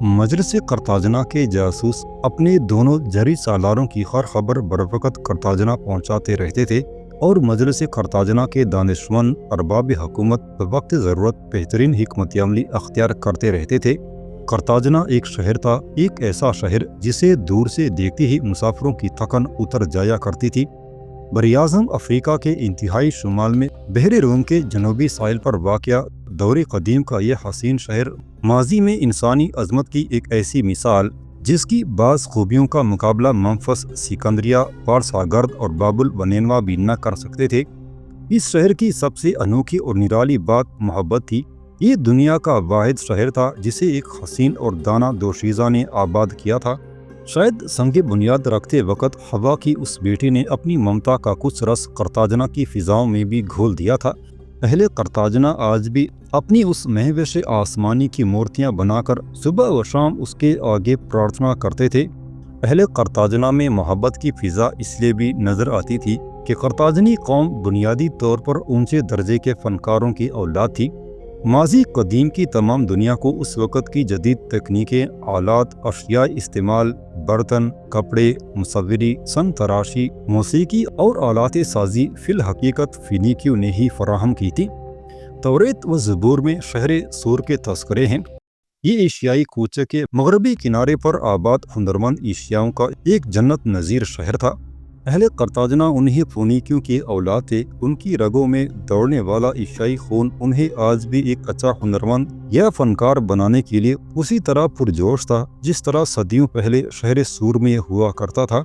مجلس قرطاجنہ کے جاسوس اپنے دونوں جری سالاروں کی ہر خبر بروقت قرطاجنہ پہنچاتے رہتے تھے اور مجلس قرطاجنہ کے دانشمند ارباب حکومت وقت ضرورت بہترین حکمت عملی اختیار کرتے رہتے تھے۔ قرطاجنہ ایک شہر تھا، ایک ایسا شہر جسے دور سے دیکھتے ہی مسافروں کی تھکن اتر جایا کرتی تھی۔ براعظم افریقہ کے انتہائی شمال میں بحر روم کے جنوبی ساحل پر واقع دور قدیم کا یہ حسین شہر ماضی میں انسانی عظمت کی ایک ایسی مثال جس کی بعض خوبیوں کا مقابلہ ممفس، سکندریہ، پارساگرد اور بابل و نینوا بھی نہ کر سکتے تھے۔ اس شہر کی سب سے انوکھی اور نرالی بات محبت تھی۔ یہ دنیا کا واحد شہر تھا جسے ایک حسین اور دانا دوشیزہ نے آباد کیا تھا۔ شاید سنگ بنیاد رکھتے وقت ہوا کی اس بیٹی نے اپنی ممتا کا کچھ رس قرطاجنہ کی فضاؤں میں بھی گھول دیا تھا۔ اہل قرطاجنہ آج بھی اپنی اس مہوش آسمانی کی مورتیاں بنا کر صبح و شام اس کے آگے پرارتھنا کرتے تھے۔ اہل قرطاجنہ میں محبت کی فضا اس لیے بھی نظر آتی تھی کہ قرطاجنی قوم بنیادی طور پر اونچے درجے کے فنکاروں کی اولاد تھی۔ ماضی قدیم کی تمام دنیا کو اس وقت کی جدید تکنیکیں، آلات، اشیاء استعمال، برتن، کپڑے، مصوری، سن تراشی، موسیقی اور آلات سازی فی الحقیقت فینیکیوں نے ہی فراہم کی تھی۔ توریت و زبور میں شہر سور کے تذکرے ہیں۔ یہ ایشیائی کوچے کے مغربی کنارے پر آباد ہنرمند ایشیاؤں کا ایک جنت نظیر شہر تھا۔ اہل قرطاجنہ انہیں فونیکیوں کی اولاد تھے۔ ان کی رگوں میں دوڑنے والا ایشیائی خون انہیں آج بھی ایک اچھا ہنرمند یا فنکار بنانے کے لیے اسی طرح پرجوش تھا جس طرح صدیوں پہلے شہر سور میں ہوا کرتا تھا۔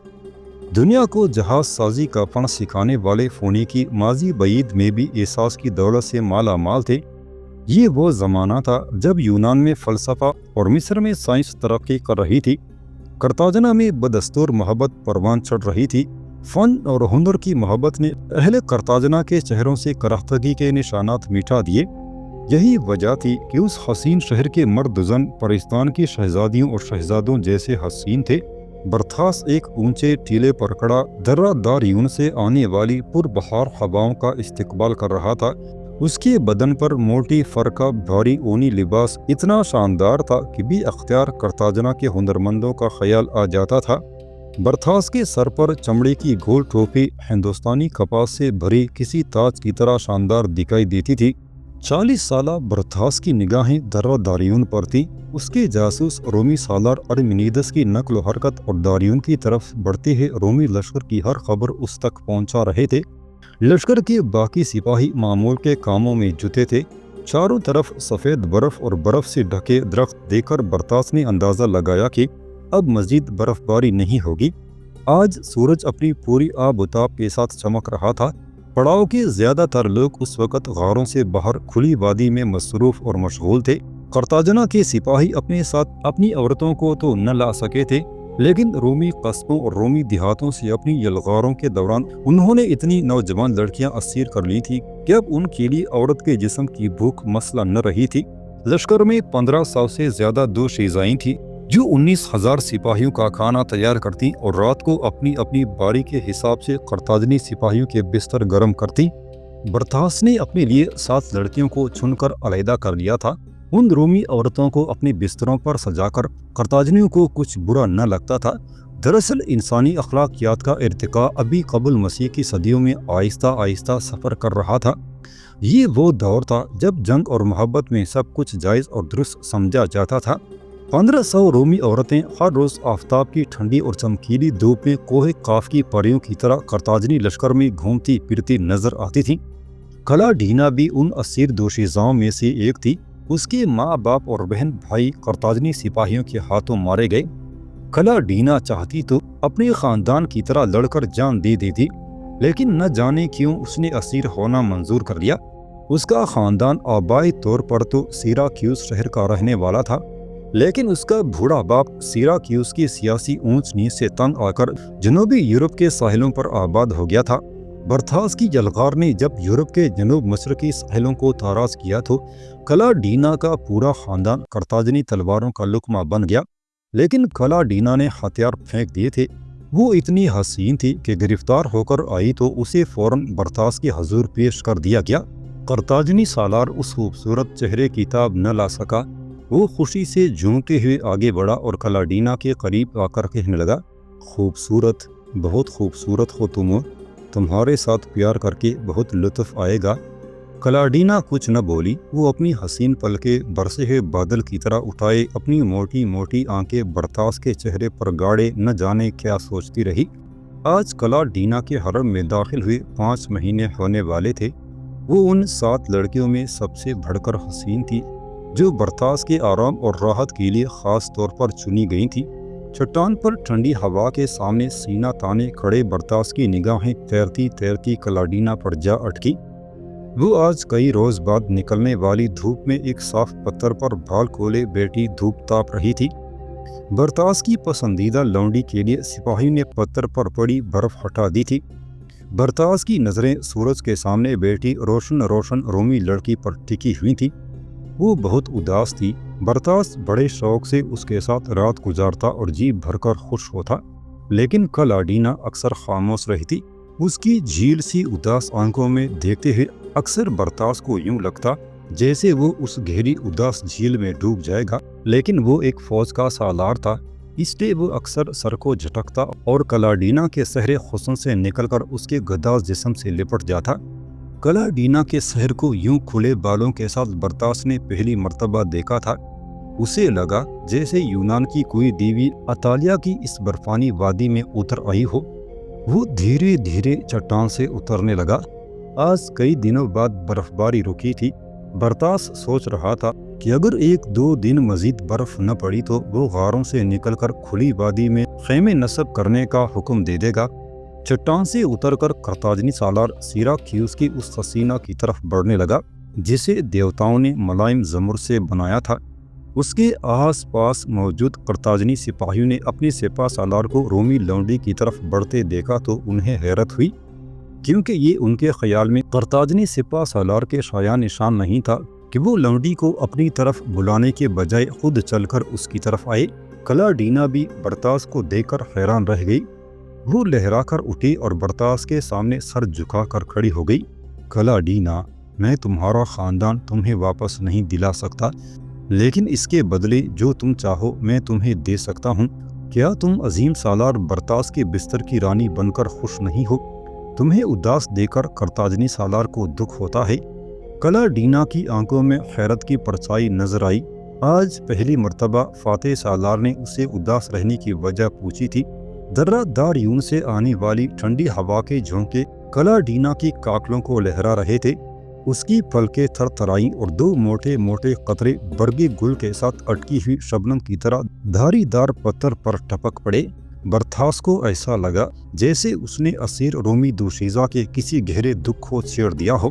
دنیا کو جہاز سازی کا فن سکھانے والے فونیکی ماضی بعید میں بھی احساس کی دولت سے مالا مال تھے۔ یہ وہ زمانہ تھا جب یونان میں فلسفہ اور مصر میں سائنس ترقی کر رہی تھی۔ قرطاجنہ میں بدستور محبت پروان چڑھ رہی تھی۔ فن اور ہنر کی محبت نے اہل قرطاجنہ کے چہروں سے کرختگی کے نشانات مٹا دیے۔ یہی وجہ تھی کہ اس حسین شہر کے مرد زن پرستان کی شہزادیوں اور شہزادوں جیسے حسین تھے۔ برتھاس ایک اونچے ٹیلے پر کھڑا درہ دار یون سے آنے والی پربہار ہواؤں کا استقبال کر رہا تھا۔ اس کے بدن پر موٹی فر کا بھاری اونی لباس اتنا شاندار تھا کہ بے اختیار قرطاجنہ کے ہنرمندوں کا خیال آ جاتا تھا۔ برتھاس کے سر پر چمڑے کی گول ٹوپی ہندوستانی کپاس سے بھری کسی تاج کی طرح شاندار دکھائی دیتی تھی۔ 40 سالہ برتھاس کی نگاہیں درہ داریون پر تھیں۔ اس کے جاسوس رومی سالار ارمینیدس کی نقل و حرکت اور داریون کی طرف بڑھتے ہوئے رومی لشکر کی ہر خبر اس تک پہنچا رہے تھے۔ لشکر کے باقی سپاہی معمول کے کاموں میں جٹے تھے۔ چاروں طرف سفید برف اور برف سے ڈھکے درخت دیکھ کر برتھاس نے اندازہ لگایا کہ اب مزید برف باری نہیں ہوگی۔ آج سورج اپنی پوری آب و تاب کے ساتھ چمک رہا تھا۔ پڑاؤ کے زیادہ تر لوگ اس وقت غاروں سے باہر کھلی وادی میں مصروف اور مشغول تھے۔ قرطاجنہ کے سپاہی اپنے ساتھ اپنی عورتوں کو تو نہ لا سکے تھے، لیکن رومی قصبوں اور رومی دیہاتوں سے اپنی یلغاروں کے دوران انہوں نے اتنی نوجوان لڑکیاں اسیر کر لی تھی کہ اب ان کے لیے عورت کے جسم کی بھوک مسئلہ نہ رہی تھی۔ لشکر میں 1500 سے زیادہ دوشیزائیں تھیں جو 19,000 سپاہیوں کا کھانا تیار کرتی اور رات کو اپنی اپنی باری کے حساب سے قرطاجنی سپاہیوں کے بستر گرم کرتی۔ برتھاس نے اپنے لیے 7 لڑکیوں کو چن کر علیحدہ کر لیا تھا۔ ان رومی عورتوں کو اپنے بستروں پر سجا کر قرطاجنیوں کو کچھ برا نہ لگتا تھا۔ دراصل انسانی اخلاقیات کا ارتقاء ابھی قبل مسیح کی صدیوں میں آہستہ آہستہ سفر کر رہا تھا۔ یہ وہ دور تھا جب جنگ اور محبت میں سب کچھ جائز اور درست سمجھا جاتا تھا۔ 1500 رومی عورتیں ہر روز آفتاب کی ٹھنڈی اور چمکیلی دھوپ میں کوہ قاف کی پریوں کی طرح قرطاجنی لشکر میں گھومتی پھرتی نظر آتی تھیں۔ کلاڈینا بھی ان اسیر دوشیزاؤں میں سے ایک تھی۔ اس کے ماں باپ اور بہن بھائی قرطاجنی سپاہیوں کے ہاتھوں مارے گئے۔ کلاڈینا چاہتی تو اپنے خاندان کی طرح لڑ کر جان دے دیتی، لیکن نہ جانے کیوں اس نے اسیر ہونا منظور کر لیا۔ اس کا خاندان آبائی طور پر تو سیراکیوس شہر کا رہنے والا تھا، لیکن اس کا بوڑھا باپ سیراکیوس کی سیاسی اونچ نیچ سے تنگ آ کر جنوبی یورپ کے ساحلوں پر آباد ہو گیا تھا۔ برتھاس کی یلغار نے جب یورپ کے جنوب مشرقی ساحلوں کو تاراج کیا تو کلاڈینا کا پورا خاندان قرطاجنی تلواروں کا لقمہ بن گیا، لیکن کلاڈینا نے ہتھیار پھینک دیے تھے۔ وہ اتنی حسین تھی کہ گرفتار ہو کر آئی تو اسے فوراً برتھاس کے حضور پیش کر دیا گیا۔ قرطاجنی سالار اس خوبصورت چہرے کی تاب نہ لا سکا۔ وہ خوشی سے جھومتے ہوئے آگے بڑھا اور کلاڈینا کے قریب آ کر کہنے لگا، خوبصورت، بہت خوبصورت ہو تم، تمہارے ساتھ پیار کر کے بہت لطف آئے گا۔ کلاڈینا کچھ نہ بولی، وہ اپنی حسین پلکیں برسے ہوئے بادل کی طرح اٹھائے اپنی موٹی موٹی آنکھیں برتاس کے چہرے پر گاڑے نہ جانے کیا سوچتی رہی۔ آج کلاڈینا کے حرم میں داخل ہوئے 5 مہینے ہونے والے تھے۔ وہ ان 7 لڑکیوں میں سب سے بڑھ کر حسین تھی جو برتاس کے آرام اور راحت کے لیے خاص طور پر چنی گئی تھی۔ چٹان پر ٹھنڈی ہوا کے سامنے سینہ تانے کھڑے برتاس کی نگاہیں تیرتی تیرتی کلاڈینا پر جا اٹکی۔ وہ آج کئی روز بعد نکلنے والی دھوپ میں ایک صاف پتھر پر بال کھولے بیٹھی دھوپ تاپ رہی تھی۔ برتاس کی پسندیدہ لونڈی کے لیے سپاہیوں نے پتھر پر پڑی برف ہٹا دی تھی۔ برتاس کی نظریں سورج کے سامنے بیٹھی روشن روشن رومی لڑکی پر ٹکی ہوئی تھی۔ وہ بہت اداس تھی۔ برتاس بڑے شوق سے اس کے ساتھ رات گزارتا اور جی بھر کر خوش ہوتا، لیکن کلاڈینا اکثر خاموش رہتی۔ اس کی جھیل سی اداس آنکھوں میں دیکھتے ہوئے اکثر برتاس کو یوں لگتا جیسے وہ اس گہری اداس جھیل میں ڈوب جائے گا، لیکن وہ ایک فوج کا سالار تھا، اس لیے وہ اکثر سر کو جھٹکتا اور کلاڈینا کے سحر حسن سے نکل کر اس کے گداز جسم سے لپٹ جاتا۔ کلاڈینا کے سحر کو یوں کھلے بالوں کے ساتھ برتاس نے پہلی مرتبہ دیکھا تھا۔ اسے لگا جیسے یونان کی کوئی دیوی اطالیہ کی اس برفانی وادی میں اتر آئی ہو۔ وہ دھیرے دھیرے چٹان سے اترنے لگا۔ آج کئی دنوں بعد برف باری رکی تھی۔ برتاس سوچ رہا تھا کہ اگر 1-2 دن مزید برف نہ پڑی تو وہ غاروں سے نکل کر کھلی وادی میں خیمے نصب کرنے کا حکم دے دے گا۔ چٹان سے اتر کر قرطاجنی سالار سیراکیوس کی اس حسینہ کی طرف بڑھنے لگا جسے دیوتاؤں نے ملائم زمر سے بنایا تھا۔ اس کے آس پاس موجود قرطاجنی سپاہیوں نے اپنی سپہ سالار کو رومی لونڈی کی طرف بڑھتے دیکھا تو انہیں حیرت ہوئی، کیونکہ یہ ان کے خیال میں قرطاجنی سپہ سالار کے شایع نشان نہیں تھا کہ وہ لونڈی کو اپنی طرف بلانے کے بجائے خود چل کر اس کی طرف آئے۔ کلاڈینا بھی برتاس کو دیکھ کر حیران رہ گئی۔ وہ لہرا کر اٹھی اور برتاس کے سامنے سر جھکا کر کھڑی ہو گئی۔ کلاڈینا، میں تمہارا خاندان تمہیں واپس نہیں دلا سکتا، لیکن اس کے بدلے جو تم چاہو میں تمہیں دے سکتا ہوں۔ کیا تم عظیم سالار برتاس کے بستر کی رانی بن کر خوش نہیں ہو؟ تمہیں اداس دے کر قرطاجنی سالار کو دکھ ہوتا ہے؟ کلاڈینا کی آنکھوں میں حیرت کی پرچھائی نظر آئی۔ آج پہلی مرتبہ فاتح سالار نے اسے اداس رہنے کی وجہ پوچھی تھی۔ درہ دار یون سے آنے والی ٹھنڈی ہوا کے جھونکے کلاڈینا کی کاکلوں کو لہرا رہے تھے۔ اس کی پلکیں تھر تھرائیں اور 2 موٹے موٹے قطرے برگی گل کے ساتھ اٹکی ہوئی شبنم کی طرح دھاری دار پتھر پر ٹپک پڑے۔ برتاس کو ایسا لگا جیسے اس نے اسیر رومی دوشیزہ کے کسی گہرے دکھ کو چھیڑ دیا ہو۔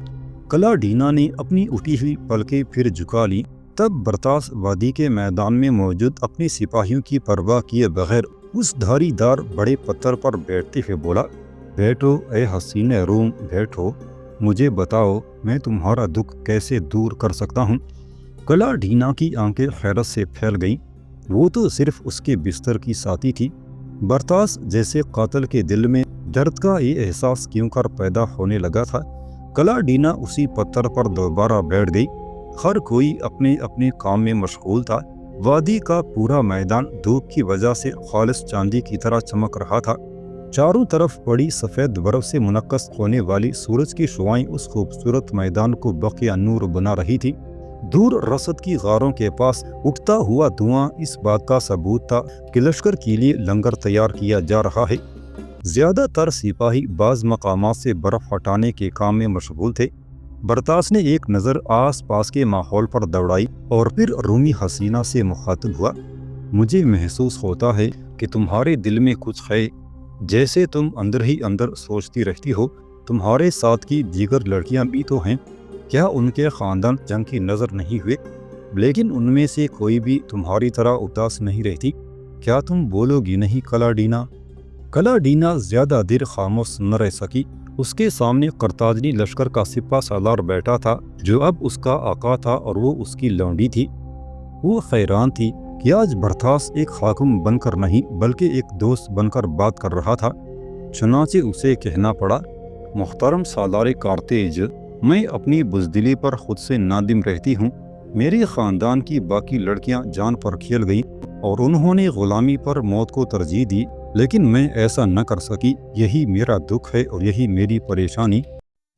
کلاڈینا نے اپنی اٹھی ہوئی پلکیں پھر جھکا لی۔ تب برتاس وادی کے میدان میں موجود اپنے سپاہیوں کی پرواہ کیے بغیر اس دھاری دار بڑے پتھر پر بیٹھتے ہوئے بولا، بیٹھو اے حسین روم، بیٹھو، مجھے بتاؤ میں تمہارا دکھ کیسے دور کر سکتا ہوں۔ کلاڈینا کی آنکھیں حیرت سے پھیل گئیں۔ وہ تو صرف اس کے بستر کی ساتھی تھی۔ برتاس جیسے قاتل کے دل میں درد کا یہ احساس کیوں کر پیدا ہونے لگا تھا۔ کلاڈینا اسی پتھر پر دوبارہ بیٹھ گئی۔ ہر کوئی اپنے اپنے کام میں مشغول تھا۔ وادی کا پورا میدان دھوپ کی وجہ سے خالص چاندی کی طرح چمک رہا تھا۔ چاروں طرف بڑی سفید برف سے منعکس ہونے والی سورج کی شعاعیں اس خوبصورت میدان کو بقیہ نور بنا رہی تھی۔ دور رصد کی غاروں کے پاس اٹھتا ہوا دھواں اس بات کا ثبوت تھا کہ لشکر کے لیے لنگر تیار کیا جا رہا ہے۔ زیادہ تر سپاہی بعض مقامات سے برف ہٹانے کے کام میں مشغول تھے۔ برتاس نے ایک نظر آس پاس کے ماحول پر دوڑائی اور پھر رومی حسینہ سے مخاطب ہوا، مجھے محسوس ہوتا ہے کہ تمہارے دل میں کچھ ہے، جیسے تم اندر ہی اندر سوچتی رہتی ہو۔ تمہارے ساتھ کی دیگر لڑکیاں بھی تو ہیں، کیا ان کے خاندان جنگ کی نظر نہیں ہوئے؟ لیکن ان میں سے کوئی بھی تمہاری طرح اداس نہیں رہتی۔ کیا تم بولو گی نہیں کلاڈینا؟ کلاڈینا زیادہ دیر خاموش نہ رہ سکی۔ اس کے سامنے قرطاجنی لشکر کا سپہ سالار بیٹھا تھا جو اب اس کا آقا تھا اور وہ اس کی لونڈی تھی۔ وہ حیران تھی کہ آج برتاس ایک حاکم بن کر نہیں بلکہ ایک دوست بن کر بات کر رہا تھا۔ چنانچہ اسے کہنا پڑا، محترم سالار کارتیج، میں اپنی بزدلی پر خود سے نادم رہتی ہوں۔ میرے خاندان کی باقی لڑکیاں جان پر کھیل گئیں اور انہوں نے غلامی پر موت کو ترجیح دی، لیکن میں ایسا نہ کر سکی۔ یہی میرا دکھ ہے اور یہی میری پریشانی۔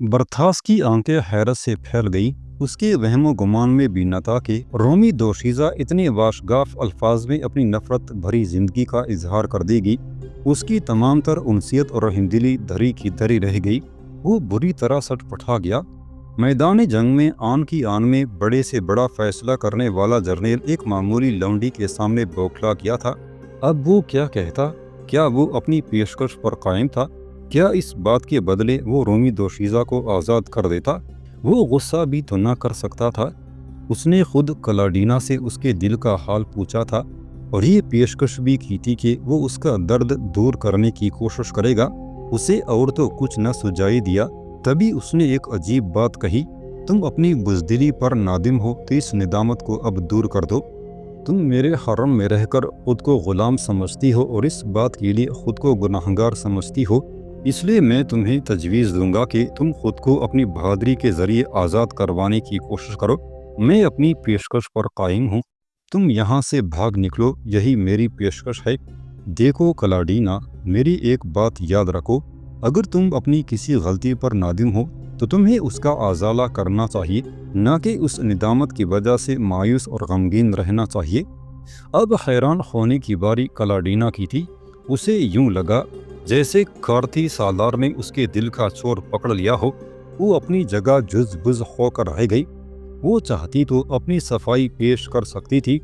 برتھاس کی آنکھیں حیرت سے پھیل گئیں۔ اس کے وہم و گمان میں بھی نہ تھا کہ رومی دوشیزہ اتنے واشگاف الفاظ میں اپنی نفرت بھری زندگی کا اظہار کر دے گی۔ اس کی تمام تر انسیت اور رحمدلی دھری کی دھری رہ گئی۔ وہ بری طرح سٹ پٹا گیا۔ میدان جنگ میں آن کی آن میں بڑے سے بڑا فیصلہ کرنے والا جرنیل ایک معمولی لونڈی کے سامنے بوکھلا گیا تھا۔ اب وہ کیا کہتا؟ کیا وہ اپنی پیشکش پر قائم تھا؟ کیا اس بات کے بدلے وہ رومی دوشیزہ کو آزاد کر دیتا؟ وہ غصہ بھی تو نہ کر سکتا تھا۔ اس نے خود کلاڈینا سے اس کے دل کا حال پوچھا تھا اور یہ پیشکش بھی کی تھی کہ وہ اس کا درد دور کرنے کی کوشش کرے گا۔ اسے اور تو کچھ نہ سجائی دیا۔ تبھی اس نے ایک عجیب بات کہی، تم اپنی بزدلی پر نادم ہو تو اس ندامت کو اب دور کر دو۔ تم میرے حرم میں رہ کر خود کو غلام سمجھتی ہو اور اس بات کے لیے خود کو گناہگار سمجھتی ہو، اس لیے میں تمہیں تجویز دوں گا کہ تم خود کو اپنی بہادری کے ذریعے آزاد کروانے کی کوشش کرو۔ میں اپنی پیشکش پر قائم ہوں۔ تم یہاں سے بھاگ نکلو، یہی میری پیشکش ہے۔ دیکھو کلاڈینا، میری ایک بات یاد رکھو، اگر تم اپنی کسی غلطی پر نادم ہو تو تمہیں اس کا ازالہ کرنا چاہیے، نہ کہ اس ندامت کی وجہ سے مایوس اور غمگین رہنا چاہیے۔ اب حیران ہونے کی باری کلاڈینا کی تھی۔ اسے یوں لگا جیسے کارتھی سالار نے اس کے دل کا چور پکڑ لیا ہو۔ وہ اپنی جگہ جز بز ہو کر رہ گئی۔ وہ چاہتی تو اپنی صفائی پیش کر سکتی تھی،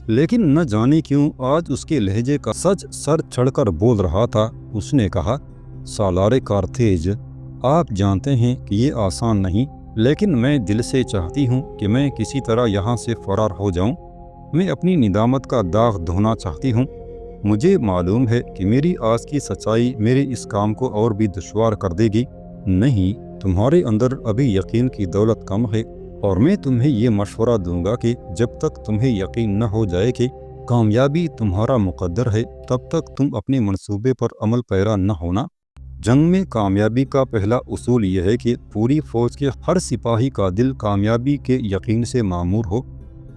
لیکن نہ جانے کیوں آج اس کے لہجے کا سچ سر چڑھ کر بول رہا تھا۔ اس نے کہا، سالار کارتھیج، آپ جانتے ہیں کہ یہ آسان نہیں، لیکن میں دل سے چاہتی ہوں کہ میں کسی طرح یہاں سے فرار ہو جاؤں۔ میں اپنی ندامت کا داغ دھونا چاہتی ہوں۔ مجھے معلوم ہے کہ میری آج کی سچائی میرے اس کام کو اور بھی دشوار کر دے گی۔ نہیں، تمہارے اندر ابھی یقین کی دولت کم ہے، اور میں تمہیں یہ مشورہ دوں گا کہ جب تک تمہیں یقین نہ ہو جائے کہ کامیابی تمہارا مقدر ہے، تب تک تم اپنے منصوبے پر عمل پیرا نہ ہونا۔ جنگ میں کامیابی کا پہلا اصول یہ ہے کہ پوری فوج کے ہر سپاہی کا دل کامیابی کے یقین سے معمور ہو۔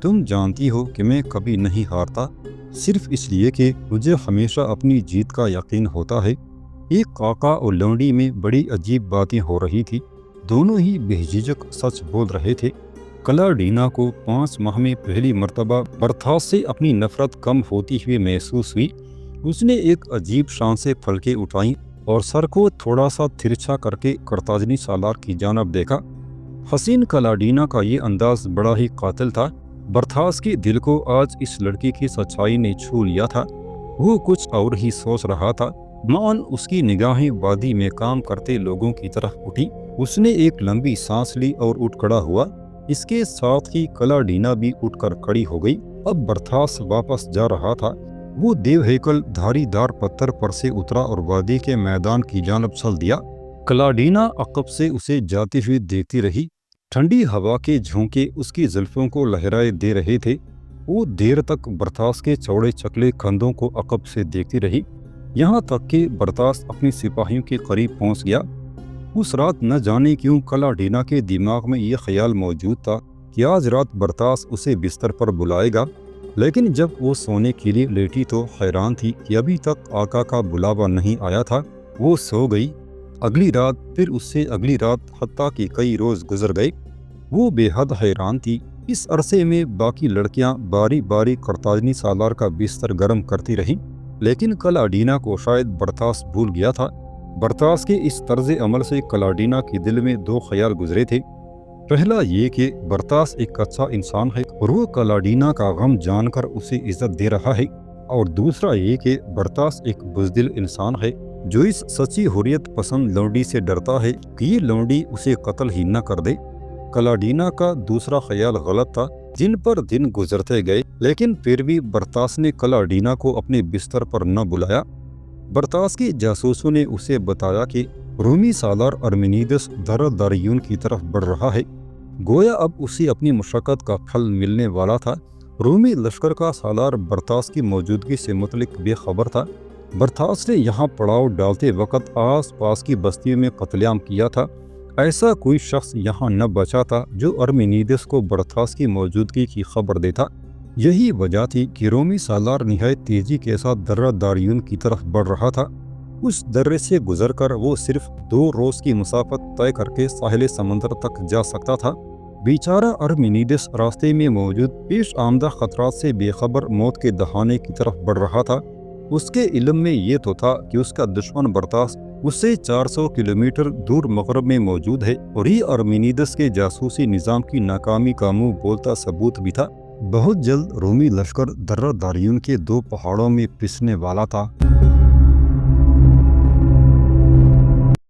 تم جانتی ہو کہ میں کبھی نہیں ہارتا، صرف اس لیے کہ مجھے ہمیشہ اپنی جیت کا یقین ہوتا ہے۔ ایک کاکا اور لونڈی میں بڑی عجیب باتیں ہو رہی تھی۔ دونوں ہی بے جھجک سچ بول رہے تھے۔ کلاڈینا کو 5 ماہ میں پہلی مرتبہ برتھاس سے اپنی نفرت کم ہوتی ہوئی محسوس ہوئی۔ اس نے ایک عجیب شان سے پھلکیں اٹھائیں اور سر کو تھوڑا سا ترچھا کر کے کارتاجنی سالار کی جانب دیکھا۔ حسین کلاڈینا کا یہ انداز بڑا ہی قاتل تھا۔ برتھاس کے دل کو آج اس لڑکی کی سچائی نے چھو لیا تھا۔ وہ کچھ اور ہی سوچ رہا تھا۔ معاً اس کی نگاہیں وادی میں کام کرتے لوگوں کی طرف اٹھی۔ اس نے ایک لمبی سانس لی اور اٹھ کھڑا ہوا۔ اس کے ساتھ ہی کلاڈینا بھی اٹھ کر کھڑی ہو گئی۔ اب برتھاس واپس جا رہا تھا۔ وہ دیو ہیکل دھاری دار پتھر پر سے اترا اور وادی کے میدان کی جانب چل دیا۔ کلاڈینا عقب سے اسے جاتے ہوئے دیکھتی رہی۔ ٹھنڈی ہوا کے جھونکے اس کی زلفوں کو لہرائے دے رہے تھے۔ وہ دیر تک برتھاس کے چوڑے چکلے کندھوں کو عقب سے دیکھتی رہی، یہاں تک کہ برتھاس اپنی سپاہیوں کے قریب پہنچ گیا۔ اس رات نہ جانے کیوں کلاڈینا کے دماغ میں یہ خیال موجود تھا کہ آج رات برتھاس اسے بستر پر بلائے گا، لیکن جب وہ سونے کے لیے لیٹی تو حیران تھی کہ ابھی تک آقا کا بلاوا نہیں آیا تھا۔ وہ سو گئی۔ اگلی رات، پھر اس سے اگلی رات، حتیٰ کہ کئی روز گزر گئے۔ وہ بے حد حیران تھی۔ اس عرصے میں باقی لڑکیاں باری باری کارتاجنی سالار کا بستر گرم کرتی رہیں، لیکن کلاڈینا کو شاید برتھاس بھول گیا تھا۔ برتھاس کے اس طرز عمل سے کلاڈینا کے دل میں 2 خیال گزرے تھے۔ پہلا یہ کہ برتھاس ایک اچھا انسان ہے اور وہ کلاڈینا کا غم جان کر اسے عزت دے رہا ہے، اور دوسرا یہ کہ برتھاس ایک بزدل انسان ہے جو اس سچی حریت پسند لونڈی سے ڈرتا ہے کہ یہ لونڈی اسے قتل ہی نہ کر دے۔ کلاڈینا کا دوسرا خیال غلط تھا۔ دن پر دن گزرتے گئے، لیکن پھر بھی برتھاس نے کلاڈینا کو اپنے بستر پر نہ بلایا۔ برتھاس کے جاسوسوں نے اسے بتایا کہ رومی سالار ارمینیدس داریون کی طرف بڑھ رہا ہے۔ گویا اب اسے اپنی مشقت کا پھل ملنے والا تھا۔ رومی لشکر کا سالار برتھاس کی موجودگی سے متعلق بے خبر تھا۔ برتھاس نے یہاں پڑاؤ ڈالتے وقت آس پاس کی بستیوں میں قتل عام کیا تھا۔ ایسا کوئی شخص یہاں نہ بچا تھا جو ارمینیدس کو برتھاس کی موجودگی کی خبر دیتا۔ یہی وجہ تھی کہ رومی سالار نہایت تیزی کے ساتھ درہ داریون کی طرف بڑھ رہا تھا۔ اس درے سے گزر کر وہ صرف 2 روز کی مسافت طے کر کے ساحل سمندر تک جا سکتا تھا۔ بیچارہ ارمینیدس راستے میں موجود پیش آمدہ خطرات سے بے خبر موت کے دہانے کی طرف بڑھ رہا تھا۔ اس کے علم میں یہ تو تھا کہ اس کا دشمن برتاس اس سے 400 کلومیٹر دور مغرب میں موجود ہے، اور یہ ارمینیدس کے جاسوسی نظام کی ناکامی کا منہ بولتا ثبوت بھی تھا۔ بہت جلد رومی لشکر درہ داریون کے 2 پہاڑوں میں پسنے والا تھا۔